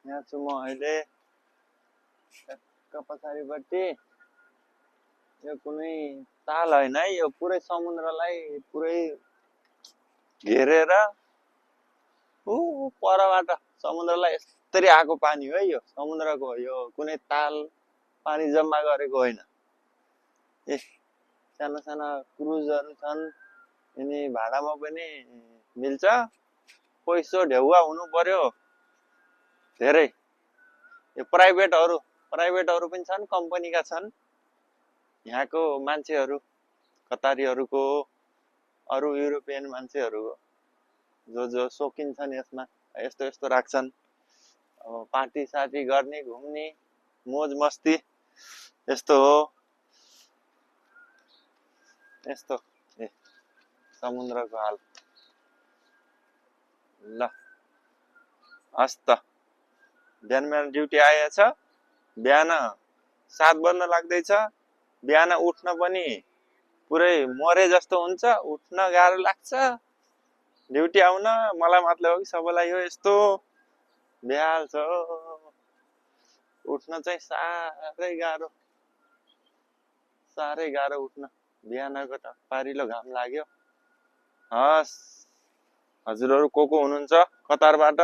यहाँ छु म अहिले पछाडिपट्टि। यो कुनै ताल होइन है, यो पुरै समुद्रलाई पुरै घेरेर परबाट समुद्रलाई यसरी आएको पानी हो यो समुद्रको। यो कुनै ताल पानी जम्मा गरेको होइन। साना साना क्रुजहरू छन्, यिनी भाडामा पनि मिल्छ। पैसो ढेउवा हुनु पर्यो धेरै। यो प्राइभेटहरू पनि छन्, कम्पनीका छन्। यहाँको मान्छेहरू कतारीहरूको, अरू युरोपियन मान्छेहरूको जो शौकिन छन् यसमा यस्तो यस्तो राख्छन्। अब पार्टी सार्टी गर्ने, घुम्ने, मोज मस्ती यस्तो हो। यस्तो समुद्रको हाल। ल हस् त, बिहान मेरो ड्युटी आएछ। बिहान 7 बज्न लाग्दैछ। बिहान उठ्न पनि पुरै मरे जस्तो हुन्छ, उठ्न गाह्रो लाग्छ। ड्युटी आउन मलाई मतलब हो कि सबैलाई हो यस्तो बेहाल छ। उठ्न चाहिँ साह्रै गाह्रो उठ्न। बिहानको त पारिलो घाम लाग्यो। हस्, हजुरहरू को हुनुहुन्छ कतारबाट